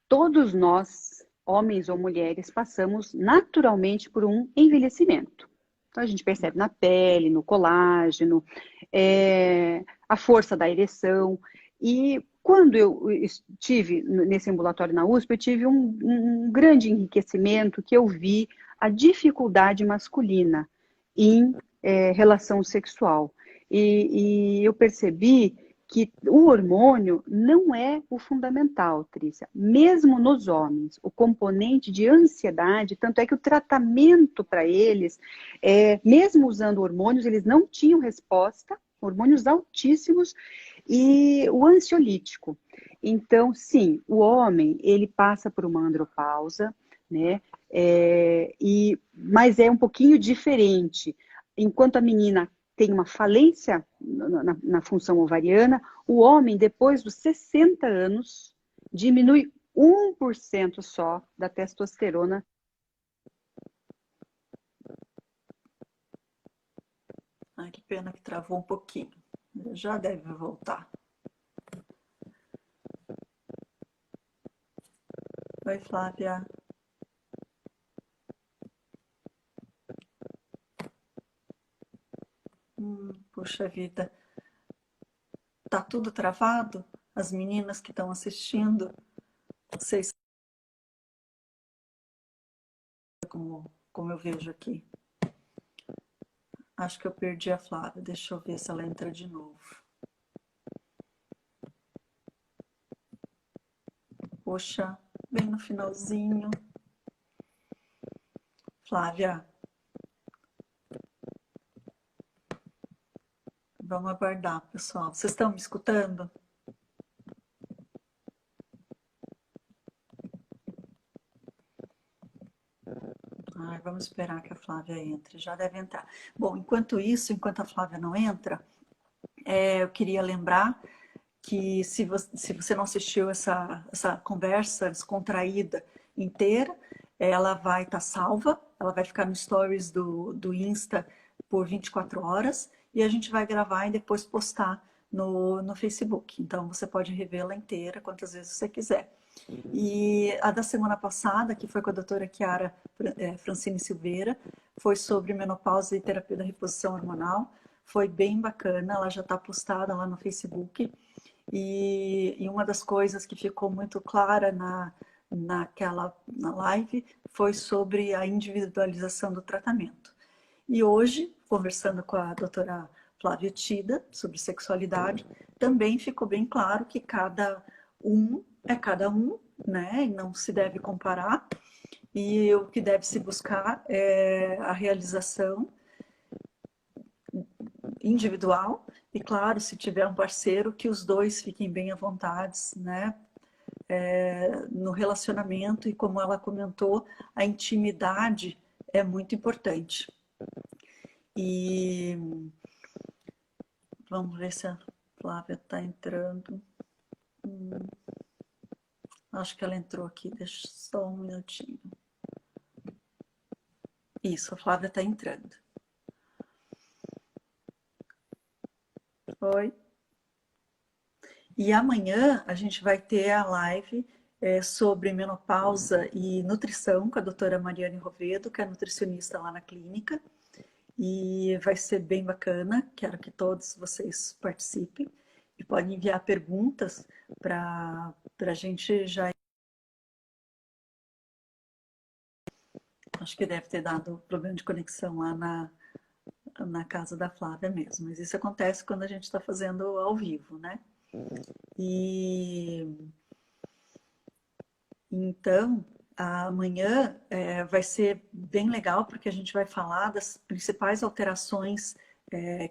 Todos nós, homens ou mulheres, passamos naturalmente por um envelhecimento. Então, a gente percebe na pele, no colágeno, a força da ereção. E quando eu estive nesse ambulatório na USP, eu tive um grande enriquecimento que eu vi a dificuldade masculina em relação sexual. E eu percebi que o hormônio não é o fundamental, Trícia. Mesmo nos homens, o componente de ansiedade, tanto é que o tratamento para eles, mesmo usando hormônios, eles não tinham resposta, hormônios altíssimos, e o ansiolítico. Então, sim, o homem, ele passa por uma andropausa, né? Mas é um pouquinho diferente. Enquanto a menina tem uma falência na função ovariana, o homem, depois dos 60 anos, diminui 1% só da testosterona. Ai, que pena que travou um pouquinho. Já deve voltar. Oi, Flávia. Puxa vida. Tá tudo travado? As meninas que estão assistindo, vocês como eu vejo aqui. Acho que eu perdi a Flávia. Deixa eu ver se ela entra de novo. Poxa, bem no finalzinho. Flávia. Vamos aguardar, pessoal. Vocês estão me escutando? Ai, vamos esperar que a Flávia entre. Já deve entrar. Bom, enquanto isso, enquanto a Flávia não entra, eu queria lembrar que se você não assistiu essa conversa descontraída inteira, ela vai estar salva, ela vai ficar no stories do Insta por 24 horas e a gente vai gravar e depois postar no Facebook. Então, você pode revê-la inteira quantas vezes você quiser. E a da semana passada, que foi com a doutora Chiara Francine Silveira, foi sobre menopausa e terapia da reposição hormonal. Foi bem bacana, ela já está postada lá no Facebook. E uma das coisas que ficou muito clara na live foi sobre a individualização do tratamento. E hoje, conversando com a doutora Flávia Tida sobre sexualidade, também ficou bem claro que cada um é cada um, né? E não se deve comparar. E o que deve se buscar é a realização individual e, claro, se tiver um parceiro, que os dois fiquem bem à vontade, né? No relacionamento, e como ela comentou, a intimidade é muito importante. E vamos ver se a Flávia está entrando. Acho que ela entrou aqui, deixa só um minutinho. Isso, a Flávia está entrando. Oi. E amanhã a gente vai ter a live sobre menopausa e nutrição com a doutora Mariane Rovedo, que é nutricionista lá na clínica. E vai ser bem bacana, quero que todos vocês participem. E podem enviar perguntas para a gente já... Acho que deve ter dado problema de conexão lá na casa da Flávia mesmo. Mas isso acontece quando a gente está fazendo ao vivo, né? E então, amanhã vai ser bem legal, porque a gente vai falar das principais alterações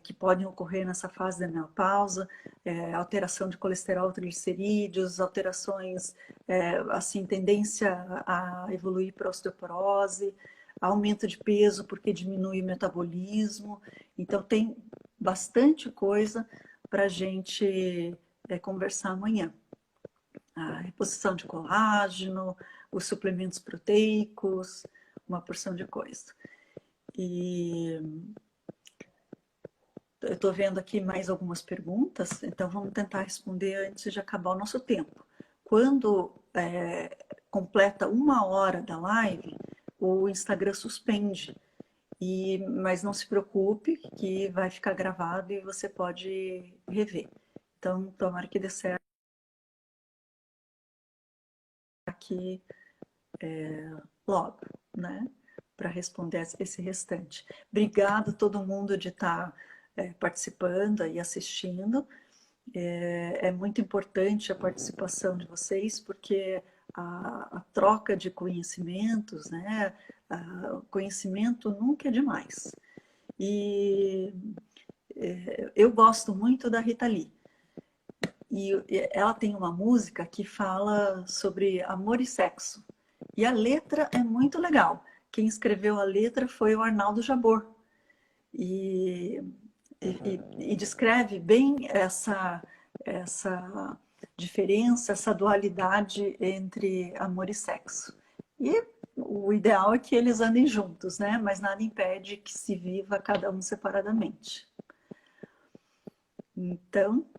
que podem ocorrer nessa fase da menopausa, alteração de colesterol, triglicerídeos, alterações, assim, tendência a evoluir para osteoporose, aumento de peso porque diminui o metabolismo. Então, tem bastante coisa para a gente conversar amanhã. A reposição de colágeno, os suplementos proteicos, uma porção de coisa. E eu estou vendo aqui mais algumas perguntas, então vamos tentar responder antes de acabar o nosso tempo. Quando completa 1 hora da live, o Instagram suspende. Mas não se preocupe, que vai ficar gravado e você pode rever. Então, tomara que dê certo aqui logo, né? Para responder esse restante. Obrigada a todo mundo de estar participando e assistindo. É muito importante a participação de vocês, porque a troca de conhecimentos, né? O conhecimento nunca é demais. E eu gosto muito da Rita Lee. E ela tem uma música que fala sobre amor e sexo. E a letra é muito legal. Quem escreveu a letra foi o Arnaldo Jabor. E descreve bem essa diferença, essa dualidade entre amor e sexo. E o ideal é que eles andem juntos, né? Mas nada impede que se viva cada um separadamente. Então,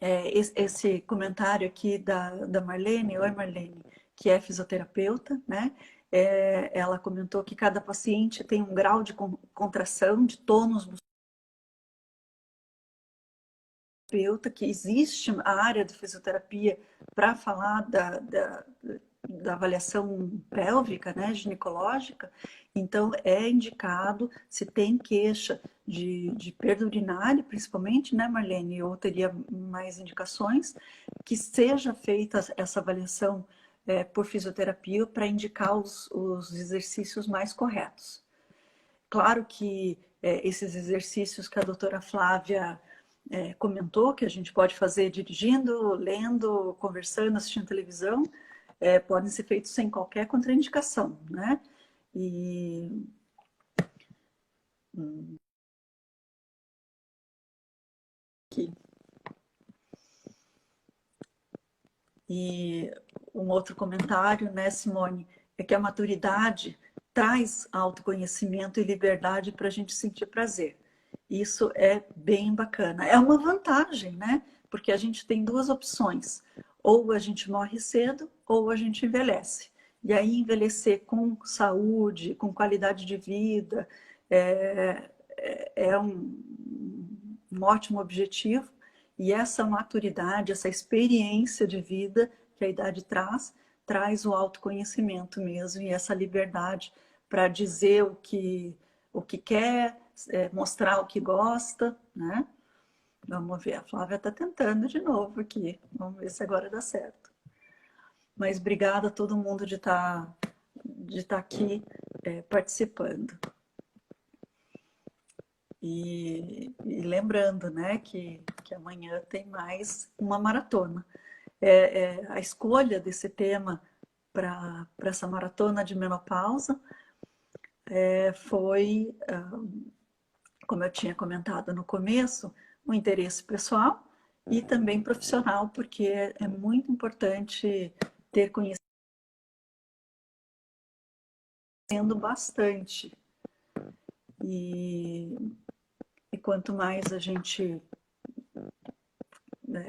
esse comentário aqui da Marlene, oi Marlene, que é fisioterapeuta, né? Ela comentou que cada paciente tem um grau de contração, de tônus muscular, que existe a área de fisioterapia para falar da avaliação pélvica, né, ginecológica. Então, é indicado, se tem queixa de perda urinária, principalmente, né, Marlene, ou teria mais indicações, que seja feita essa avaliação por fisioterapia para indicar os exercícios mais corretos. Claro que esses exercícios que a doutora Flávia comentou, que a gente pode fazer dirigindo, lendo, conversando, assistindo televisão, podem ser feitos sem qualquer contraindicação, né? E um outro comentário, né, Simone, é que a maturidade traz autoconhecimento e liberdade para a gente sentir prazer. Isso é bem bacana. É uma vantagem, né? Porque a gente tem duas opções. Ou a gente morre cedo, ou a gente envelhece. E aí, envelhecer com saúde, com qualidade de vida, é, é um ótimo objetivo. E essa maturidade, essa experiência de vida que a idade traz, traz o autoconhecimento mesmo e essa liberdade para dizer o que quer, mostrar o que gosta, né? Vamos ver, a Flávia está tentando de novo aqui. Vamos ver se agora dá certo. Mas obrigada a todo mundo de tá aqui participando. E lembrando, né, que amanhã tem mais uma maratona. A escolha desse tema para essa maratona de menopausa foi, como eu tinha comentado no começo, um interesse pessoal e também profissional, porque é muito importante ter conhecendo bastante. E quanto mais a gente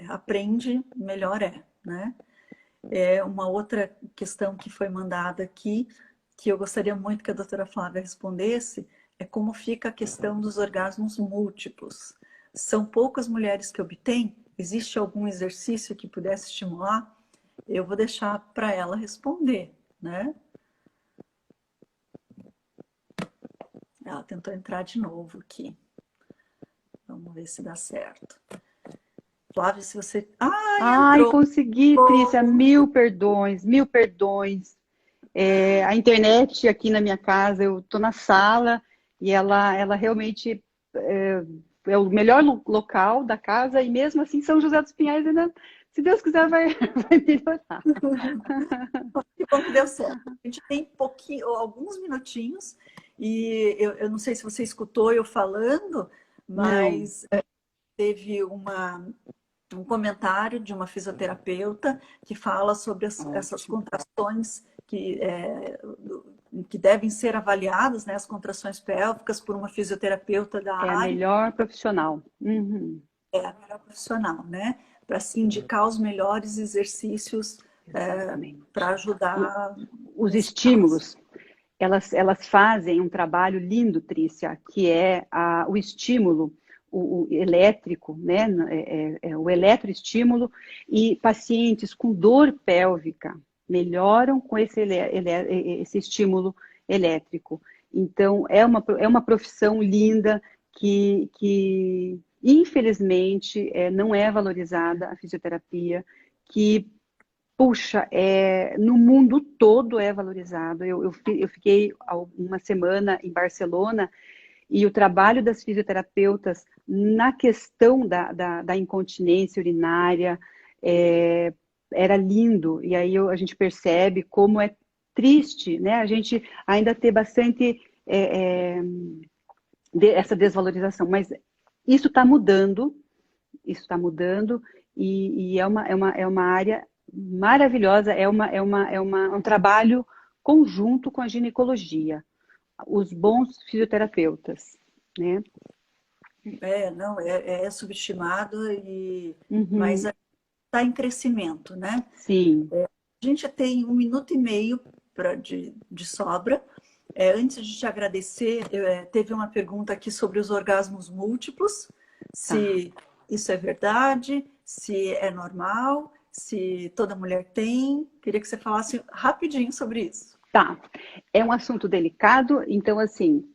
aprende, melhor é, né? É uma outra questão que foi mandada aqui, que eu gostaria muito que a doutora Flávia respondesse, é como fica a questão dos orgasmos múltiplos. São poucas mulheres que obtêm? Existe algum exercício que pudesse estimular? Eu vou deixar para ela responder, né? Ela tentou entrar de novo aqui. Vamos ver se dá certo. Flávia, se você... Ai, entrou! consegui, Trícia, mil perdões, mil perdões. A internet aqui na minha casa, eu estou na sala e ela realmente é o melhor local da casa e mesmo assim São José dos Pinhais ainda, se Deus quiser, vai, vai melhorar. Que bom que deu certo. A gente tem alguns minutinhos e eu não sei se você escutou eu falando, Não, mas teve um comentário de uma fisioterapeuta que fala sobre essas ótimo. contrações que devem ser avaliadas, né, as contrações pélvicas por uma fisioterapeuta da É a área, melhor profissional. Uhum, a melhor profissional, né, para se indicar os melhores exercícios para exatamente. ajudar Os nesse caso. estímulos, elas fazem um trabalho lindo, Trícia, que é o estímulo, o elétrico, né? O eletroestímulo, e pacientes com dor pélvica melhoram com esse estímulo elétrico. Então, é uma profissão linda que infelizmente, não é valorizada a fisioterapia, que puxa, no mundo todo é valorizado. Eu fiquei uma semana em Barcelona e o trabalho das fisioterapeutas na questão da incontinência urinária era lindo. E aí a gente percebe como é triste, né? A gente ainda ter bastante essa desvalorização. Mas isso está mudando e é uma área maravilhosa, um trabalho conjunto com a ginecologia, os bons fisioterapeutas, né? Não, é subestimado, mas Uhum, está em crescimento, né? sim, A gente tem 1 minuto e meio de sobra. Antes de te agradecer, teve uma pergunta aqui sobre os orgasmos múltiplos, tá. se isso é verdade, se é normal, se toda mulher tem. Queria que você falasse rapidinho sobre isso. Tá, é um assunto delicado, então assim,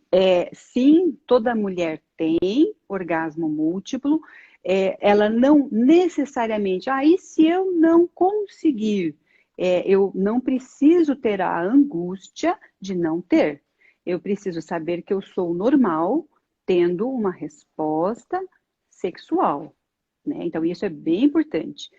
sim, toda mulher tem orgasmo múltiplo, ela não necessariamente, e se eu não conseguir, eu não preciso ter a angústia de não ter, eu preciso saber que eu sou normal, tendo uma resposta sexual, né? Então isso é bem importante.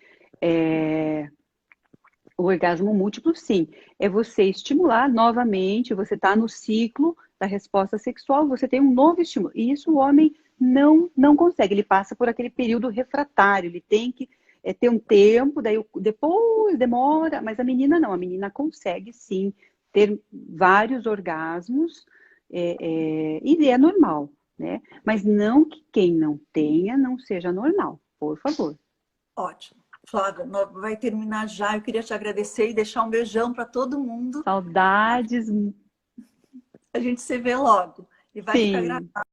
O orgasmo múltiplo, sim, é você estimular novamente, você está no ciclo da resposta sexual, você tem um novo estímulo. E isso o homem não consegue, ele passa por aquele período refratário, ele tem que ter um tempo, daí depois demora, mas a menina não, a menina consegue sim ter vários orgasmos, e é normal. né? Mas não que quem não tenha não seja normal, por favor. Ótimo. Flávia, vai terminar já. Eu queria te agradecer e deixar um beijão para todo mundo. Saudades, A gente se vê logo. E vai ficar sim. gravado.